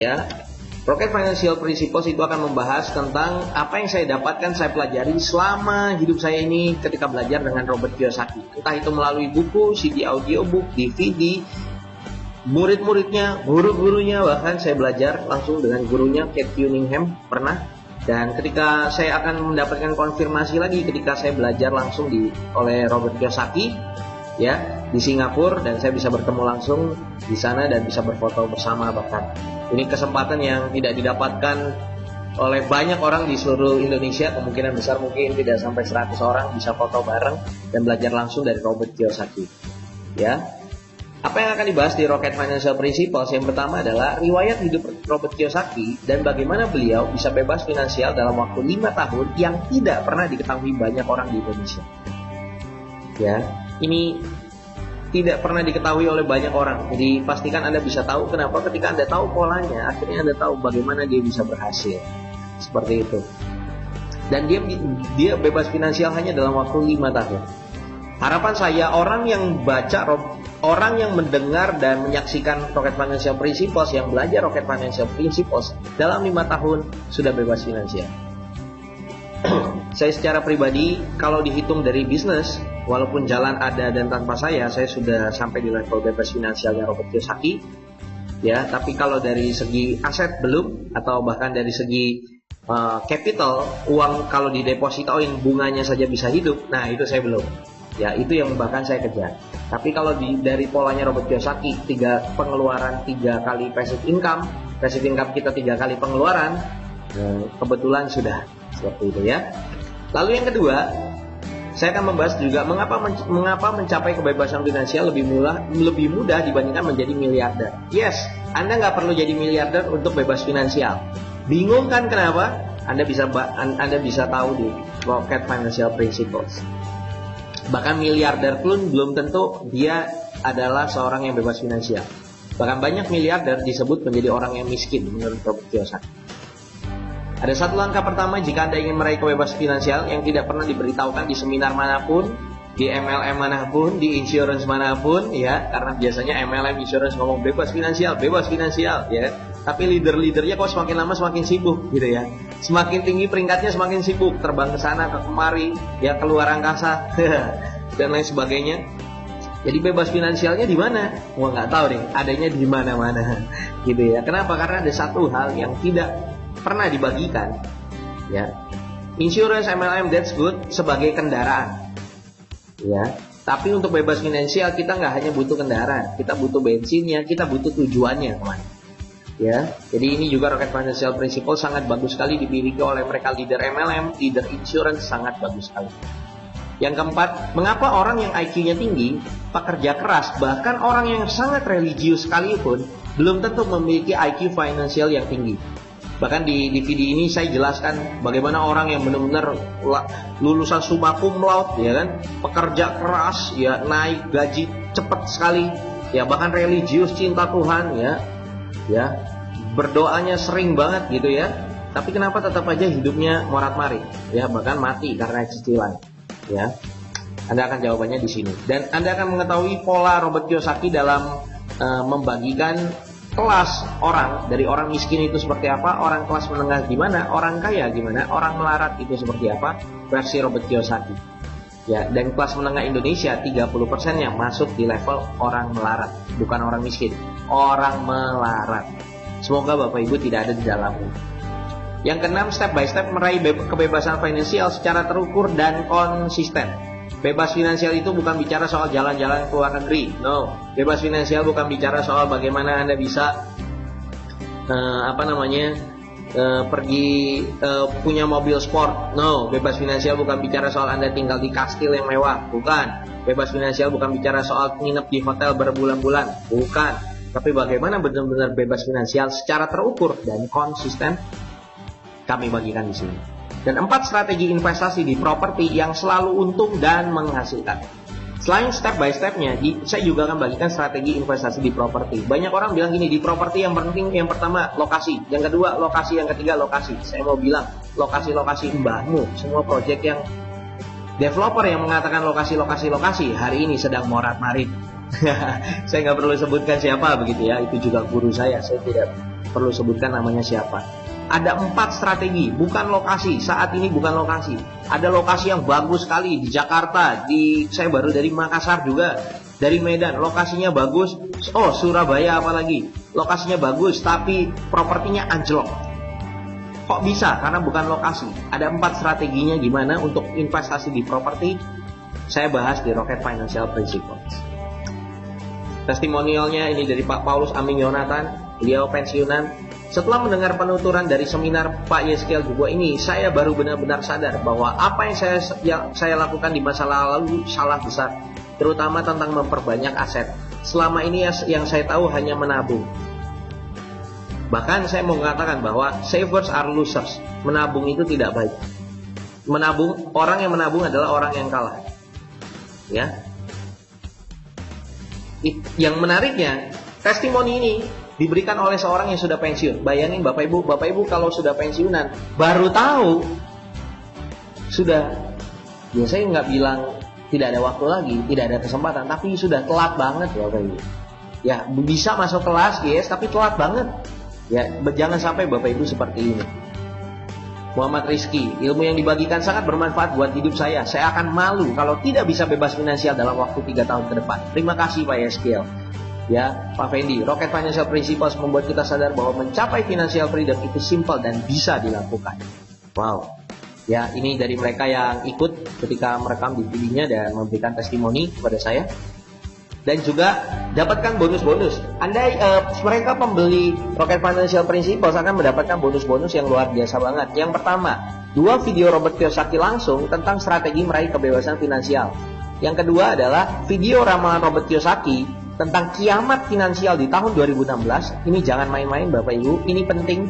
Ya, Rocket Financial Principles itu akan membahas tentang apa yang saya dapatkan, saya pelajari selama hidup saya ini ketika belajar dengan Robert Kiyosaki. Entah itu melalui buku, CD audiobook, DVD, murid-muridnya, guru-gurunya, bahkan saya belajar langsung dengan gurunya, Cat Cunningham, pernah. Dan ketika saya akan mendapatkan konfirmasi lagi ketika saya belajar langsung oleh Robert Kiyosaki, ya, di Singapura, dan saya bisa bertemu langsung di sana dan bisa berfoto bersama bahkan. Ini kesempatan yang tidak didapatkan oleh banyak orang di seluruh Indonesia. Kemungkinan besar mungkin tidak sampai 100 orang bisa foto bareng dan belajar langsung dari Robert Kiyosaki. Ya. Apa yang akan dibahas di Rocket Financial Principles? Yang pertama adalah riwayat hidup Robert Kiyosaki dan bagaimana beliau bisa bebas finansial dalam waktu 5 tahun yang tidak pernah diketahui banyak orang di Indonesia. Ya, ini tidak pernah diketahui oleh banyak orang. Jadi pastikan Anda bisa tahu kenapa ketika Anda tahu polanya, akhirnya Anda tahu bagaimana dia bisa berhasil. Seperti itu. Dan dia bebas finansial hanya dalam waktu 5 tahun. Harapan saya orang yang baca, orang yang mendengar dan menyaksikan Rocket Financial Principles, yang belajar Rocket Financial Principles dalam 5 tahun sudah bebas finansial. Saya secara pribadi kalau dihitung dari bisnis, walaupun jalan ada dan tanpa saya sudah sampai di level bebas finansialnya Robert Kiyosaki. Ya, tapi kalau dari segi aset belum, atau bahkan dari segi capital, uang kalau didepositoin bunganya saja bisa hidup. Nah, itu saya belum. Ya, itu yang bahkan saya kejar. Tapi kalau dari polanya Robert Kiyosaki, 3 pengeluaran 3 kali passive income kita 3 kali pengeluaran, kebetulan sudah seperti itu ya. Lalu yang kedua, saya akan membahas juga mengapa mencapai kebebasan finansial lebih mudah dibandingkan menjadi miliarder. Yes, Anda nggak perlu jadi miliarder untuk bebas finansial. Bingung kan kenapa? Anda bisa tahu di Rocket Financial Principles. Bahkan miliarder pun belum tentu dia adalah seorang yang bebas finansial. Bahkan banyak miliarder disebut menjadi orang yang miskin menurut Robert Kiyosaki. Ada satu langkah pertama jika Anda ingin meraih kebebasan finansial yang tidak pernah diberitahukan di seminar manapun, di MLM manapun, di insurance manapun, ya, karena biasanya MLM insurance ngomong bebas finansial, ya. Tapi leader-leadernya kok semakin lama semakin sibuk, gitu ya. Semakin tinggi peringkatnya semakin sibuk, terbang ke sana ke kemari, ya, keluar angkasa dan lain sebagainya. Jadi bebas finansialnya di mana? Gua nggak tahu deh, adanya di mana-mana, gitu ya. Kenapa? Karena ada satu hal yang tidak pernah dibagikan, ya. Insurance MLM that's good sebagai kendaraan, ya. Tapi untuk bebas finansial kita nggak hanya butuh kendaraan, kita butuh bensinnya, kita butuh tujuannya kemana, ya. Jadi ini juga Rocket Financial Principle sangat bagus sekali dimiliki oleh mereka leader MLM, leader insurance, sangat bagus sekali. Yang keempat, mengapa orang yang IQ-nya tinggi, pekerja keras, bahkan orang yang sangat religius sekalipun belum tentu memiliki IQ finansial yang tinggi. Bahkan di DVD ini saya jelaskan bagaimana orang yang benar-benar lulusan summa cum laude, ya kan, pekerja keras, ya, naik gaji cepat sekali, ya, bahkan religius, cinta Tuhan, ya, berdoanya sering banget gitu ya. Tapi kenapa tetap aja hidupnya morat-marit, ya, bahkan mati karena cicilan, ya. Anda akan jawabannya di sini. Dan Anda akan mengetahui pola Robert Kiyosaki dalam membagikan kelas orang, dari orang miskin itu seperti apa, orang kelas menengah gimana, orang kaya gimana, orang melarat itu seperti apa, versi Robert Kiyosaki. Ya, dan kelas menengah Indonesia 30%-nya masuk di level orang melarat, bukan orang miskin, orang melarat. Semoga Bapak Ibu tidak ada di dalamnya. Yang keenam, step by step meraih kebebasan finansial secara terukur dan konsisten. Bebas finansial itu bukan bicara soal jalan-jalan ke luar negeri, no. Bebas finansial bukan bicara soal bagaimana Anda bisa pergi punya mobil sport, no. Bebas finansial bukan bicara soal Anda tinggal di kastil yang mewah, bukan. Bebas finansial bukan bicara soal nginep di hotel berbulan-bulan, bukan. Tapi bagaimana benar-benar bebas finansial secara terukur dan konsisten, kami bagikan di sini. Dan 4 strategi investasi di properti yang selalu untung dan menghasilkan. Selain step by stepnya, saya juga akan bagikan strategi investasi di properti. Banyak orang bilang gini, di properti yang penting yang pertama lokasi, yang kedua lokasi, yang ketiga lokasi. Saya mau bilang lokasi mbahmu. Semua proyek yang developer yang mengatakan lokasi hari ini sedang morat-marit. Saya nggak perlu sebutkan siapa begitu ya, itu juga guru saya tidak perlu sebutkan namanya siapa. Ada 4 strategi, bukan lokasi. Saat ini bukan lokasi. Ada lokasi yang bagus sekali di Jakarta, saya baru dari Makassar juga, dari Medan, lokasinya bagus. Oh, Surabaya apalagi, lokasinya bagus, tapi propertinya anjlok. Kok bisa? Karena bukan lokasi. Ada 4 strateginya gimana untuk investasi di properti. Saya bahas di Rocket Financial Principles. Testimonialnya ini dari Pak Paulus Amin Yonatan, beliau pensiunan. Setelah mendengar penuturan dari seminar Pak Yeskiel juga ini, saya baru benar-benar sadar bahwa apa yang saya lakukan di masa lalu salah besar, terutama tentang memperbanyak aset. Selama ini yang saya tahu hanya menabung. Bahkan saya mau mengatakan bahwa savers are losers. Menabung itu tidak baik. Orang yang menabung adalah orang yang kalah. Ya. Yang menariknya, testimoni ini diberikan oleh seorang yang sudah pensiun. Bayangin Bapak Ibu kalau sudah pensiunan baru tahu, sudah, ya saya nggak bilang tidak ada waktu lagi, tidak ada kesempatan, tapi sudah telat banget Bapak Ibu. Ya bisa masuk kelas, yes, tapi telat banget. Ya jangan sampai Bapak Ibu seperti ini. Muhammad Rizky, ilmu yang dibagikan sangat bermanfaat buat hidup saya. Saya akan malu kalau tidak bisa bebas finansial dalam waktu 3 tahun ke depan. Terima kasih Pak Yeskiel. Ya, Pak Fendi, Rocket Financial Principles membuat kita sadar bahwa mencapai financial freedom itu simple dan bisa dilakukan. Wow. Ya, ini dari mereka yang ikut ketika merekam di videonya dan memberikan testimoni kepada saya. Dan juga dapatkan bonus-bonus. Mereka pembeli Rocket Financial Principles akan mendapatkan bonus-bonus yang luar biasa banget. Yang pertama, 2 video Robert Kiyosaki langsung tentang strategi meraih kebebasan finansial. Yang kedua adalah video ramalan Robert Kiyosaki tentang kiamat finansial di tahun 2016. Ini jangan main-main Bapak Ibu, ini penting.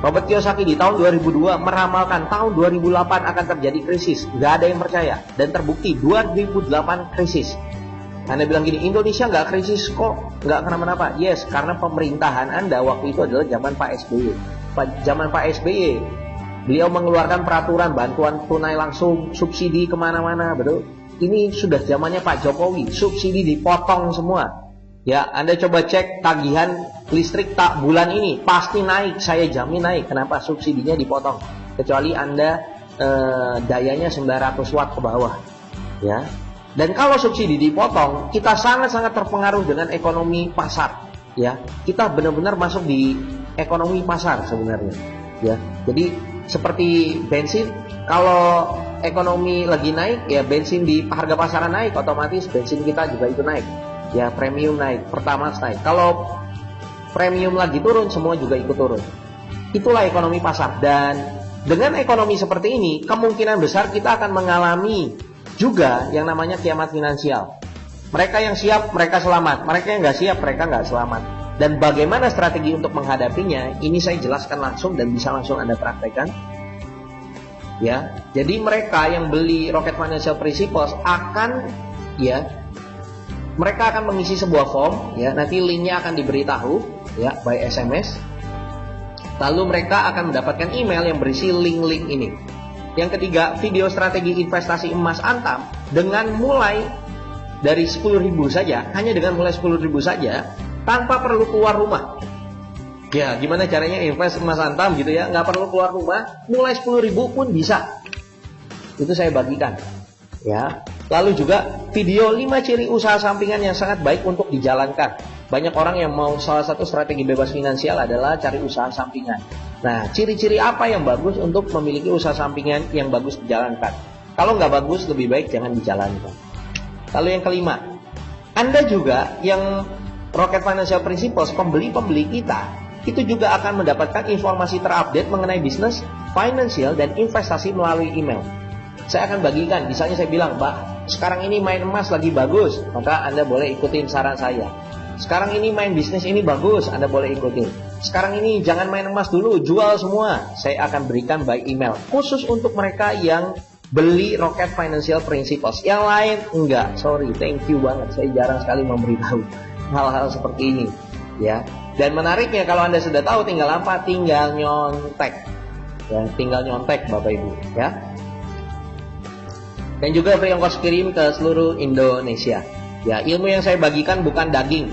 Robert Kiyosaki di tahun 2002 meramalkan tahun 2008 akan terjadi krisis. Gak ada yang percaya. Dan terbukti 2008 krisis. Anda bilang gini, Indonesia gak krisis kok, gak kenapa-napa. Yes, karena pemerintahan Anda waktu itu adalah zaman Pak SBY. Zaman Pak SBY, beliau mengeluarkan peraturan bantuan tunai langsung, subsidi kemana-mana, betul? Ini sudah zamannya Pak Jokowi, subsidi dipotong semua. Ya, Anda coba cek tagihan listrik tak bulan ini, pasti naik, saya jamin naik. Kenapa? Subsidinya dipotong. Kecuali Anda dayanya 900 watt ke bawah. Ya. Dan kalau subsidi dipotong, kita sangat-sangat terpengaruh dengan ekonomi pasar. Ya, kita benar-benar masuk di ekonomi pasar sebenarnya. Ya, jadi seperti bensin, kalau ekonomi lagi naik, ya bensin di harga pasaran naik, otomatis bensin kita juga itu naik. Ya, premium naik, Pertamax naik. Kalau premium lagi turun, semua juga ikut turun. Itulah ekonomi pasar. Dan dengan ekonomi seperti ini, kemungkinan besar kita akan mengalami juga yang namanya kiamat finansial. Mereka yang siap, mereka selamat. Mereka yang nggak siap, mereka nggak selamat. Dan bagaimana strategi untuk menghadapinya, ini saya jelaskan langsung dan bisa langsung Anda praktekkan. Ya, jadi mereka yang beli Rocket Financial Principles mereka akan mengisi sebuah form, ya, nanti linknya akan diberitahu, ya, by SMS. Lalu mereka akan mendapatkan email yang berisi link-link ini. Yang ketiga, video strategi investasi emas Antam dengan mulai dari 10.000 saja, hanya dengan mulai 10.000 saja, tanpa perlu keluar rumah. Ya, gimana caranya invest emas Antam gitu ya, nggak perlu keluar rumah, mulai 10.000 pun bisa. Itu saya bagikan. Ya. Lalu juga video 5 ciri usaha sampingan yang sangat baik untuk dijalankan. Banyak orang yang mau salah satu strategi bebas finansial adalah cari usaha sampingan. Nah, ciri-ciri apa yang bagus untuk memiliki usaha sampingan yang bagus dijalankan? Kalau nggak bagus, lebih baik jangan dijalankan. Lalu yang kelima, Anda juga yang Rocket Financial Principles, pembeli-pembeli kita, itu juga akan mendapatkan informasi terupdate mengenai bisnis, finansial, dan investasi melalui email. Saya akan bagikan, misalnya saya bilang, Mbak, sekarang ini main emas lagi bagus, maka Anda boleh ikutin saran saya. Sekarang ini main bisnis ini bagus, Anda boleh ikutin. Sekarang ini jangan main emas dulu, jual semua. Saya akan berikan by email, khusus untuk mereka yang beli Rocket Financial Principles. Yang lain, enggak, sorry, thank you banget. Saya jarang sekali memberitahu hal-hal seperti ini. Ya. Dan menariknya, kalau Anda sudah tahu, tinggal apa? Tinggal nyontek. Ya, tinggal nyontek Bapak Ibu. Ya. Dan juga free ongkos kirim ke seluruh Indonesia. Ya, ilmu yang saya bagikan bukan daging.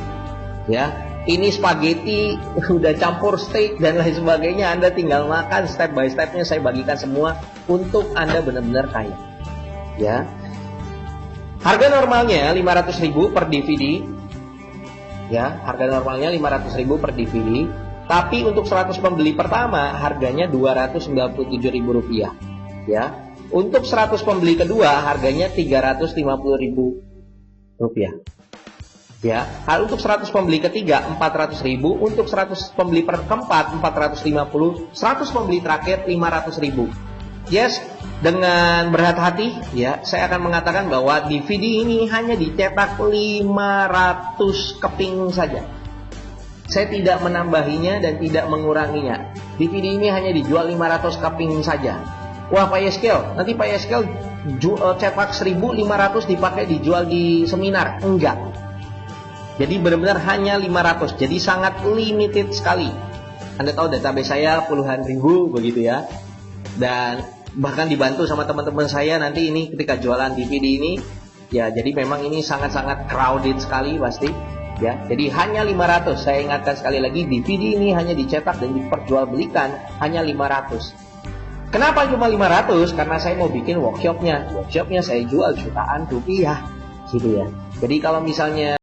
Ya, ini spaghetti udah campur steak dan lain sebagainya, Anda tinggal makan step by stepnya saya bagikan semua untuk Anda benar-benar kaya. Ya. Harga normalnya 500.000 per DVD. Ya, harga normalnya 500.000 per DVD. Tapi untuk 100 pembeli pertama harganya Rp297.000. Ya. Untuk 100 pembeli kedua harganya Rp350.000. Ya. Untuk 100 pembeli ketiga 400.000, untuk 100 pembeli keempat 450, 100 pembeli terakhir 500.000. Yes, dengan berhati-hati ya, saya akan mengatakan bahwa DVD ini hanya dicetak 500 keping saja. Saya tidak menambahinya dan tidak menguranginya. DVD ini hanya dijual 500 keping saja. Wah, Pak Yeskel, nanti Pak Yeskel cetak 1.500 dipakai dijual di seminar. Enggak. Jadi benar-benar hanya 500. Jadi sangat limited sekali. Anda tahu database saya puluhan ribu begitu ya. Dan bahkan dibantu sama teman-teman saya nanti ini ketika jualan DVD ini. Ya, jadi memang ini sangat-sangat crowded sekali pasti. Ya, jadi hanya 500. Saya ingatkan sekali lagi, DVD ini hanya dicetak dan diperjualbelikan hanya 500. Kenapa cuma 500? Karena saya mau bikin workshopnya. Workshopnya saya jual jutaan rupiah, gitu ya. Jadi kalau misalnya